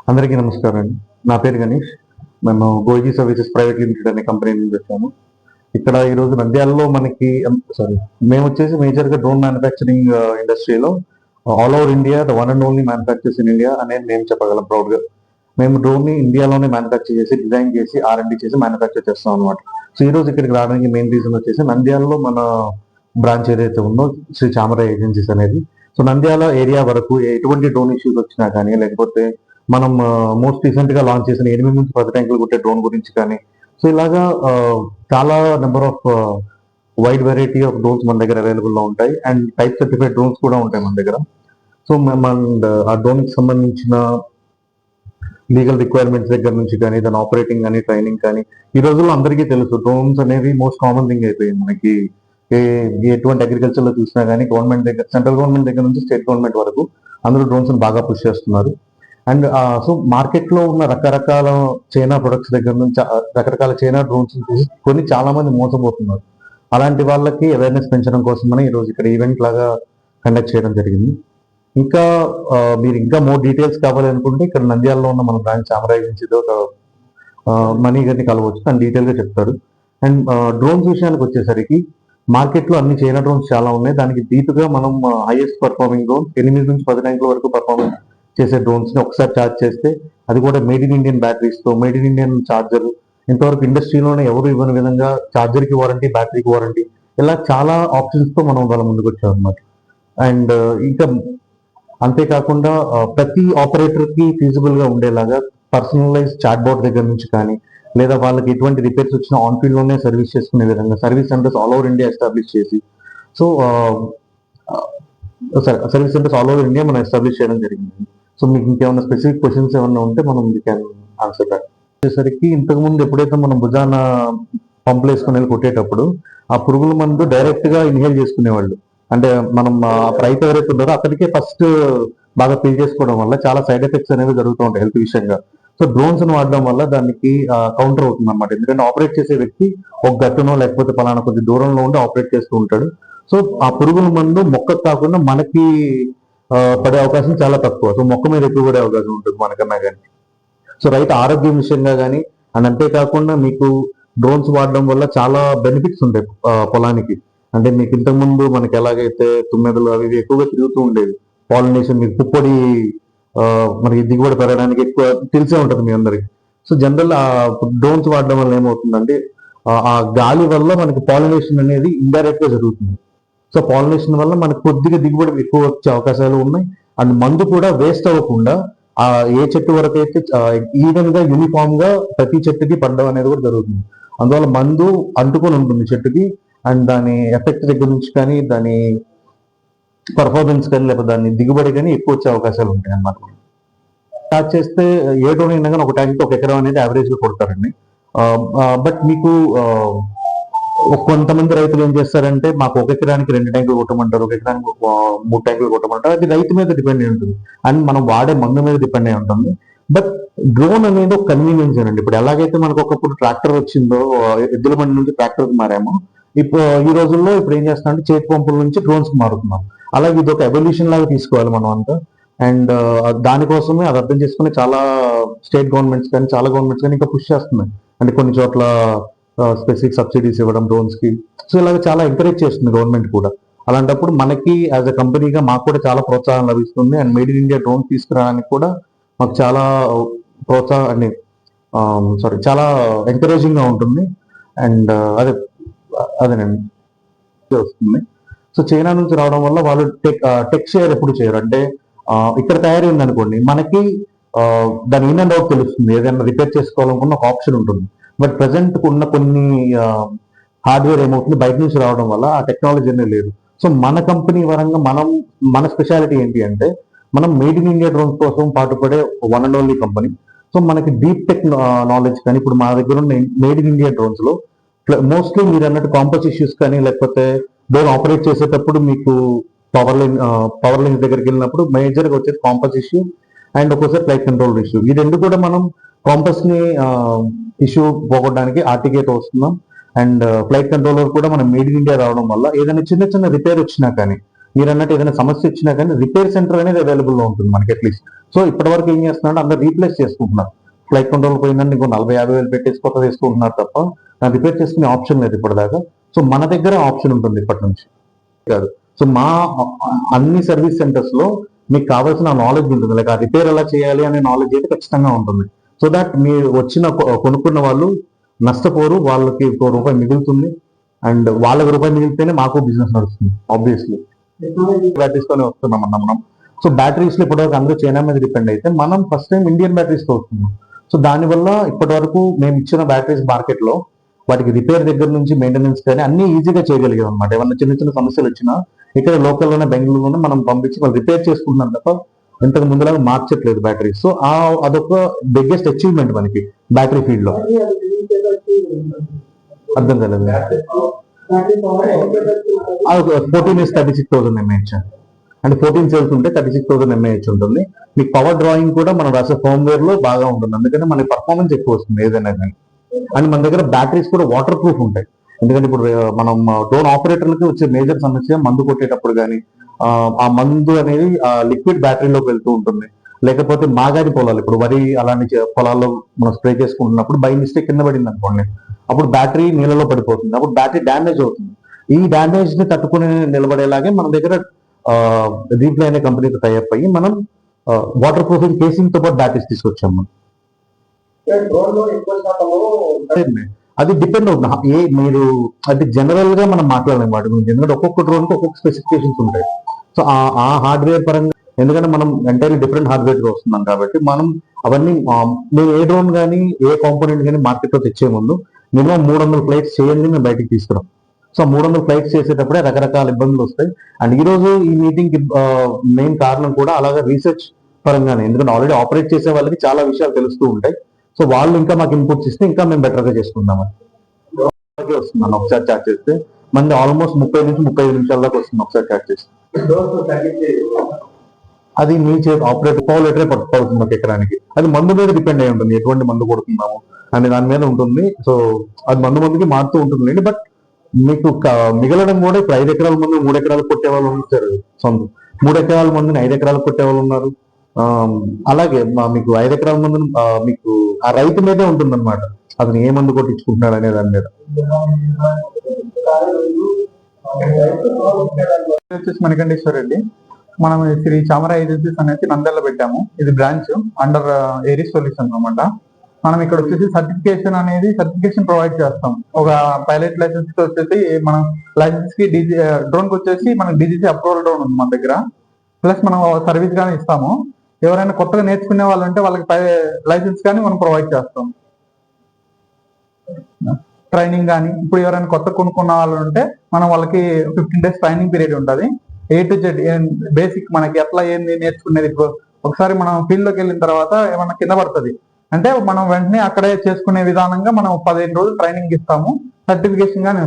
అందరికీ నమస్కారం అండి. నా పేరు గణేష్. మేము గోజీ సర్వీసెస్ ప్రైవేట్ లిమిటెడ్ అనే కంపెనీ నుంచి వచ్చాము. ఇక్కడ ఈరోజు నంద్యాలలో మనకి సారీ మేము వచ్చేసి మేజర్గా డ్రోన్ మ్యానుఫ్యాక్చరింగ్ ఇండస్ట్రీలో all over India the one and only manufacturers in India అనేది మేము చెప్పగలం ప్రౌడ్గా. మేము డ్రోన్ని ఇండియాలోనే మ్యానుఫ్యాక్చర్ చేసి డిజైన్ చేసి R&D చేసి మ్యానుఫ్యాక్చర్ చేస్తాం అనమాట. సో ఈ రోజు ఇక్కడికి రావడానికి మెయిన్ రీజన్ వచ్చేసి నంద్యాలలో మన బ్రాంచ్ ఏదైతే ఉందో శ్రీ చామరాయ ఏజెన్సీస్ అనేది. సో నంద్యాల ఏరియా వరకు ఎటువంటి డ్రోన్ ఇష్యూస్ వచ్చినా కానీ లేకపోతే మనం మోస్ట్ రీసెంట్ గా లాంచ్ చేసిన 8 నుంచి 10 ట్యాంకులు కొట్టే డ్రోన్ గురించి కానీ సో ఇలాగా చాలా number of wide variety of drones మన దగ్గర అవైలబుల్ లో ఉంటాయి అండ్ టైప్ సర్టిఫైడ్ డ్రోన్స్ కూడా ఉంటాయి మన దగ్గర. సో ఆ డ్రోన్ కి సంబంధించిన లీగల్ రిక్వైర్మెంట్స్ దగ్గర నుంచి కానీ దాని ఆపరేటింగ్ కానీ ట్రైనింగ్ కానీ ఈ రోజుల్లో అందరికీ తెలుసు డ్రోన్స్ అనేవి మోస్ట్ కామన్ థింగ్ అయిపోయింది మనకి. ఎటువంటి అగ్రికల్చర్ లో చూసినా కానీ గవర్నమెంట్ దగ్గర సెంట్రల్ గవర్నమెంట్ దగ్గర నుంచి స్టేట్ గవర్నమెంట్ వరకు అందరూ డ్రోన్స్ బాగా పుష్ చేస్తున్నారు. అండ్ సో మార్కెట్ లో ఉన్న రకరకాల చైనా ప్రొడక్ట్స్ దగ్గర నుంచి రకరకాల చైనా డ్రోన్స్ కొన్ని చాలా మంది మోసపోతున్నారు. అలాంటి వాళ్ళకి అవేర్నెస్ పెంచడం కోసమని ఈ రోజు ఇక్కడ ఈవెంట్ లాగా కండక్ట్ చేయడం జరిగింది. ఇంకా మీరు ఇంకా మోర్ డీటెయిల్స్ కావాలి అనుకుంటే ఇక్కడ నంద్యాలలో ఉన్న మన బ్రాంచ్ చామరాయ ఏజెన్సీతో ఒక మనీ గారిని కలవచ్చు, తను డీటెయిల్ గా చెప్తాడు. అండ్ డ్రోన్స్ విషయానికి వచ్చేసరికి మార్కెట్ లో అన్ని చైనా డ్రోన్స్ చాలా ఉన్నాయి. దానికి దీటుగా మనం హైయెస్ట్ పర్ఫార్మింగ్ డ్రోన్ 8 నుంచి 10 ట్యాంకుల వరకు పర్ఫార్మెన్స్ చేసే డ్రోన్స్ ని ఒకసారి ఛార్జ్ చేస్తే అది కూడా మేడ్ ఇన్ ఇండియన్ బ్యాటరీస్ తో మేడ్ ఇన్ ఇండియన్ చార్జర్, ఇంతవరకు ఇండస్ట్రీలోనే ఎవరు ఇవ్వని విధంగా చార్జర్ కి వారంటీ, బ్యాటరీకి వారంటీ, ఇలా చాలా ఆప్షన్స్ తో మనం వాళ్ళ ముందుకు వచ్చాం అనమాట. అండ్ ఇంకా అంతేకాకుండా ప్రతి ఆపరేటర్ కి ఫీజిబుల్ గా ఉండేలాగా పర్సనలైజ్ చాట్ బోర్డ్ దగ్గర నుంచి కానీ లేదా వాళ్ళకి ఎటువంటి రిపేర్స్ వచ్చినా ఆన్ ఫీల్డ్ లోనే సర్వీస్ చేసుకునే విధంగా service centres all over India establish చేసి so service centres all over India మనం ఎస్టాబ్లిష్ చేయడం జరిగింది. సో మీకు ఇంకేమైనా స్పెసిఫిక్ క్వశ్చన్స్ ఏమైనా ఉంటే మనం క్యాన్ ఆన్సర్ దాట్. వచ్చేసరికి ఇంతకు ముందు ఎప్పుడైతే మనం భుజాన పంపులు వేసుకుని వెళ్ళి కొట్టేటప్పుడు ఆ పురుగుల మందు డైరెక్ట్ గా ఇన్హేల్ చేసుకునేవాళ్ళు. అంటే మనం రైతు ఎవరైతే ఉన్నారో అతనికే ఫస్ట్ బాగా ఫీల్ చేసుకోవడం వల్ల చాలా సైడ్ ఎఫెక్ట్స్ అనేవి జరుగుతూ ఉంటాయి హెల్త్ విషయంగా. సో డ్రోన్స్ ను వాడడం వల్ల దానికి కౌంటర్ అవుతుంది అనమాట. ఎందుకంటే ఆపరేట్ చేసే వ్యక్తి ఒక గట్టునో లేకపోతే పలానా కొద్ది దూరంలో ఉండి ఆపరేట్ చేస్తూ ఉంటాడు. సో ఆ పురుగుల మందు మొక్కకు కాకుండా మనకి పడే అవకాశం చాలా తక్కువ. సో మొక్క మీద ఎక్కువ పడే అవకాశం ఉంటుంది మనకన్నా కానీ. సో రైతు ఆరోగ్యం విషయంగా కానీ అండ్ అంతేకాకుండా మీకు డ్రోన్స్ వాడడం వల్ల చాలా బెనిఫిట్స్ ఉంటాయి పొలానికి. అంటే మీకు ఇంతకుముందు మనకి ఎలాగైతే తుమ్మెదలు అవి ఎక్కువగా తిరుగుతూ ఉండేవి, పాలినేషన్ మీకు పుప్పొడి మనకి దిగుబడి పెరగడానికి ఎక్కువ తెలిసే ఉంటుంది మీ అందరికి. సో జనరల్ ఆ డ్రోన్స్ వాడడం వల్ల ఏమవుతుందంటే ఆ గాలి వల్ల మనకి పాలినేషన్ అనేది ఇండైరెక్ట్ గా జరుగుతుంది. సో పాలినేషన్ వల్ల మనకు కొద్దిగా దిగుబడి ఎక్కువ వచ్చే అవకాశాలు ఉన్నాయి. అండ్ మందు కూడా వేస్ట్ అవ్వకుండా ఆ ఏ చెట్టు వరకు అయితే ఈవెన్ గా యూనిఫామ్ గా ప్రతి చెట్టుకి పడడం అనేది కూడా జరుగుతుంది. అందువల్ల మందు అంటుకొని ఉంటుంది చెట్టుకి అండ్ దాని ఎఫెక్ట్ దగ్గర నుంచి కానీ దాని పర్ఫార్మెన్స్ కానీ లేకపోతే దాని దిగుబడి కానీ ఎక్కువ వచ్చే అవకాశాలు ఉంటాయి అన్నమాట. స్టార్ట్ చేస్తే ఏ డ్రోన్ అయినా కానీ ఒక ట్యాంక్ ఒక ఎకరం అనేది యావరేజ్ గా కొడతారండి. బట్ మీకు కొంతమంది రైతులు ఏం చేస్తారంటే మాకు ఒక ఎకరానికి 2 ట్యాంకులు కొట్టమంటారు, ఒక ఎకరానికి 3 ట్యాంకులు కొట్టమంటారు. అది రైతు మీద డిపెండ్ అయి ఉంటుంది అండ్ మనం వాడే మందు మీద డిపెండ్ అయి ఉంటుంది. బట్ డ్రోన్ అనేది ఒక కన్వీనియన్స్ అండి. ఇప్పుడు ఎలాగైతే మనకు ఒకప్పుడు ట్రాక్టర్ వచ్చిందో ఎద్దుల బండి నుంచి ట్రాక్టర్ మారామో ఇప్పుడు ఈ రోజుల్లో ఇప్పుడు ఏం చేస్తామంటే చేతి పంపుల నుంచి డ్రోన్స్ కి మారుతున్నాం. అలాగే ఇది ఒక ఎవల్యూషన్ లాగా తీసుకోవాలి మనం అంతా. అండ్ దానికోసమే అది అర్థం చేసుకుని చాలా స్టేట్ గవర్నమెంట్స్ కానీ చాలా గవర్నమెంట్స్ కానీ ఇంకా పుష్ చేస్తున్నాయి. అంటే కొన్ని చోట్ల స్పెసిఫిక్ సబ్సిడీస్ ఇవ్వడం డ్రోన్స్ కి. సో ఇలాగ చాలా ఎంకరేజ్ చేస్తుంది గవర్నమెంట్ కూడా. అలాంటప్పుడు మనకి యాజ్ అ కంపెనీగా మాకు కూడా చాలా ప్రోత్సాహం లభిస్తుంది. And made in India drone తీసుకురావడానికి కూడా మాకు చాలా చాలా ఎంకరేజింగ్ గా ఉంటుంది. అండ్ అదేనండి వస్తుంది. సో చైనా నుంచి రావడం వల్ల వాళ్ళు టెక్ షేర్ ఎప్పుడు చేయరు. అంటే ఇక్కడ తయారైంది అనుకోండి మనకి దాని ఇన్ అండ్ అవుట్ తెలుస్తుంది. ఏదైనా రిపేర్ చేసుకోవాలనుకున్న ఒక ఆప్షన్ ఉంటుంది. బట్ ప్రజెంట్ ఉన్న కొన్ని హార్డ్వేర్ ఏమవుతుంది బయట నుంచి రావడం వల్ల ఆ టెక్నాలజీ అనేది లేదు. సో మన కంపెనీ పరంగా మన స్పెషాలిటీ ఏంటి అంటే మనం మేడ్ ఇన్ ఇండియా డ్రోన్స్ కోసం పాటుపడే one and only company. So మనకి డీప్ టెక్ నాలెడ్జ్ కానీ ఇప్పుడు మా దగ్గర ఉన్న మేడ్ ఇన్ ఇండియా డ్రోన్స్ లో మోస్ట్లీ మీరు అన్నట్టు కాంపస్ ఇష్యూస్ కానీ లేకపోతే డ్రోన్ ఆపరేట్ చేసేటప్పుడు మీకు పవర్ లైన్ దగ్గరికి వెళ్ళినప్పుడు మేజర్ గా వచ్చేది కాంపస్ ఇష్యూ అండ్ ఒక్కోసారి ఫ్లైట్ కంట్రోల్ ఇష్యూ. ఈ రెండు కూడా మనం కాంపస్ ని ఇష్యూ పోగొట్టడానికి ఆర్టికేట్ వస్తున్నాం. అండ్ ఫ్లైట్ కంట్రోలర్ కూడా మనం మేడ్ ఇన్ ఇండియా రావడం వల్ల ఏదైనా చిన్న చిన్న రిపేర్ వచ్చినా కానీ మీరు అన్నట్టు ఏదైనా సమస్య వచ్చినా కానీ రిపేర్ సెంటర్ అనేది అవైలబుల్ లో ఉంటుంది మనకి. అట్లీస్ట్ సో ఇప్పటి వరకు ఏం చేస్తున్నాడు, అందరు రీప్లేస్ చేసుకుంటున్నారు. ఫ్లైట్ కంట్రోల్ పోయిందని ఇంకో 40-50 వేలు పెట్టేసి కొత్త వేసుకుంటున్నారు తప్ప దాన్ని రిపేర్ చేసుకునే ఆప్షన్ లేదు ఇప్పటిదాకా. సో మన దగ్గర ఆప్షన్ ఉంటుంది ఇప్పటి నుంచి కాదు. సో మా అన్ని సర్వీస్ సెంటర్స్ లో మీకు కావాల్సిన నాలెడ్జ్ ఉంటుంది, లైక్ ఆ రిపేర్ ఎలా చేయాలి అనే నాలెడ్జ్ అయితే ఖచ్చితంగా ఉంటుంది. సో దట్ మీరు వచ్చిన కొనుక్కున్న వాళ్ళు నష్టపోరు, వాళ్ళకి ₹1 మిగులుతుంది. అండ్ వాళ్ళకి రూపాయి మిగిలితేనే మాకు బిజినెస్ నడుస్తుంది. ఆబ్వియస్లీ బ్యాటరీస్ తోనే వస్తున్నాం అన్న మనం. సో బ్యాటరీస్ లో ఇప్పటివరకు అందరూ చైనా మీద డిపెండ్ అయితే మనం ఫస్ట్ టైం ఇండియన్ బ్యాటరీస్ తో వస్తున్నాం. సో దానివల్ల ఇప్పటి వరకు మేము ఇచ్చిన బ్యాటరీస్ మార్కెట్ లో వాటికి రిపేర్ దగ్గర నుంచి మెయింటెనెన్స్ కానీ అన్ని ఈజీగా చేయగలిగాం అనమాట. ఏమన్నా చిన్న చిన్న సమస్యలు వచ్చినా ఇక్కడ లోకల్లోనే బెంగళూరులోనే మనం పంపించి వాళ్ళు రిపేర్ చేసుకుంటున్నాం తప్ప ఇంతకు ముందులాగా మార్చట్లేదు బ్యాటరీస్. సో అదొక బిగ్గెస్ట్ అచీవ్మెంట్ మనకి బ్యాటరీ ఫీల్డ్ లో. అర్థం కాలేదు. 36,000 mAh అంటే 14 cells ఉంటే 36,000 mAh ఉంటుంది. మీకు పవర్ డ్రాయింగ్ కూడా మనం రాసే ఫర్మ్వేర్ లో బాగా ఉంటుంది, అందుకని మనకి పర్ఫార్మెన్స్ ఎక్కువ వస్తుంది ఏదైనా కానీ. అండ్ మన దగ్గర బ్యాటరీస్ కూడా వాటర్ ప్రూఫ్ ఉంటాయి. ఎందుకంటే ఇప్పుడు మనం డ్రోన్ ఆపరేటర్లకి వచ్చే మేజర్ సమస్య మందు కొట్టేటప్పుడు కానీ ఆ మందు అనేది లిక్విడ్ బ్యాటరీలోకి వెళ్తూ ఉంటుంది. లేకపోతే మాగాడి పొలాలు, ఇప్పుడు వరి అలాంటి పొలాల్లో మనం స్ప్రే చేసుకుంటున్నప్పుడు బై మిస్టేక్ కింద పడింది అనుకోండి, అప్పుడు బ్యాటరీ నీళ్ళలో పడిపోతుంది, అప్పుడు బ్యాటరీ డ్యామేజ్ అవుతుంది. ఈ డ్యామేజ్ ని తట్టుకుని నిలబడేలాగే మన దగ్గర రీప్లే అనే కంపెనీతో టైఅప్ అయ్యి మనం వాటర్ ప్రూఫింగ్ కేసింగ్ తో పాటు బ్యాటరీస్ తీసుకొచ్చాము. అది డిపెండ్ అవుతుంది మీరు అది జనరల్ గా మనం మాట్లాడలేము వాటి గురించి, ఎందుకంటే ఒక్కొక్క డ్రోన్ కి ఒక్కొక్క స్పెసిఫికేషన్స్ ఉంటాయి. సో ఆ హార్డ్వేర్ పరంగా ఎందుకంటే మనం ఎంటైర్లీ డిఫరెంట్ హార్డ్వేర్ గా వస్తున్నాం కాబట్టి మనం అవన్నీ మేము ఏ డ్రోన్ కానీ ఏ కాంపోనెంట్ కానీ మార్కెట్ లో తెచ్చే ముందు మినిమం 300 ఫ్లైట్స్ చేయండి మేము బయటికి తీసుకురాం. సో 300 ఫ్లైట్స్ చేసేటప్పుడే రకరకాల ఇబ్బందులు వస్తాయి. అండ్ ఈ రోజు ఈ మీటింగ్ కి మెయిన్ కారణం కూడా అలాగే రీసెర్చ్ పరంగానే, ఎందుకంటే ఆల్రెడీ ఆపరేట్ చేసే వాళ్ళకి చాలా విషయాలు తెలుస్తూ ఉంటాయి. సో వాళ్ళు ఇంకా మాకు ఇన్పుట్స్ ఇస్తే ఇంకా మేము బెటర్ గా చేసుకుందామని వస్తున్నాను. ఒకసారి చార్జ్ చేస్తే మంది ఆల్మోస్ట్ 30 నుంచి 35 నిమిషాల దాకా వస్తుంది ఒకసారి చార్జ్ చేస్తే. అది మీ ఆపరేటర్ లీటరే పడుతుంది ఒక ఎకరానికి. అది మందు మీద డిపెండ్ అయి ఉంటుంది, ఎటువంటి మందు కొడుతున్నాము అనే దాని మీద ఉంటుంది. సో అది మందుకి మారుతూ ఉంటుంది. బట్ మీకు మిగలడం కూడా ఇప్పుడు 5 ఎకరాల మంది 3 ఎకరాలు కొట్టే వాళ్ళు ఉంటారు, సొంత 3 ఎకరాల మందిని 5 ఎకరాలు కొట్టే వాళ్ళు ఉన్నారు. అలాగే మీకు 5 ఎకరాల మందిని మీకు ఆ రైతు మీదే ఉంటుంది అనమాట, అతను ఏ మందు కొట్టించుకుంటున్నాడు అనే దాని మీద. వచ్చేసి మణికంఠేశ్వర రెడ్డి. మనం శ్రీ చామర ఏజెన్సీస్ అనేది నంద్యాలలో పెట్టాము. ఇది బ్రాంచ్ అండర్ ఏరిస్ సొల్యూషన్ అనమాట. మనం ఇక్కడ వచ్చేసి సర్టిఫికేషన్ ప్రొవైడ్ చేస్తాం. ఒక పైలట్ లైసెన్స్ కి వచ్చేసి మనం లైసెన్స్ కి డ్రోన్ కి వచ్చేసి మనకి DGC అప్రూవల్ డ్రోన్ ఉంది మన దగ్గర. ప్లస్ మనం సర్వీస్ గానీ ఇస్తాము. ఎవరైనా కొత్తగా నేర్చుకునే వాళ్ళు ఉంటే వాళ్ళకి లైసెన్స్ కానీ మనం ప్రొవైడ్ చేస్తాం. ట్రైనింగ్ కానీ ఇప్పుడు ఎవరైనా కొత్త కొనుక్కున్న వాళ్ళు ఉంటే మనం వాళ్ళకి 15 days ట్రైనింగ్ పీరియడ్ ఉంటుంది. A to Z బేసిక్ మనకి ఎట్లా ఏంది నేర్చుకునేది. ఇప్పుడు ఒకసారి మనం ఫీల్డ్ లోకి వెళ్ళిన తర్వాత ఏమన్నా కింద పడుతుంది అంటే మనం వెంటనే అక్కడే చేసుకునే విధానంగా మనం 15 రోజులు ట్రైనింగ్ ఇస్తాము, సర్టిఫికేషన్ గానీ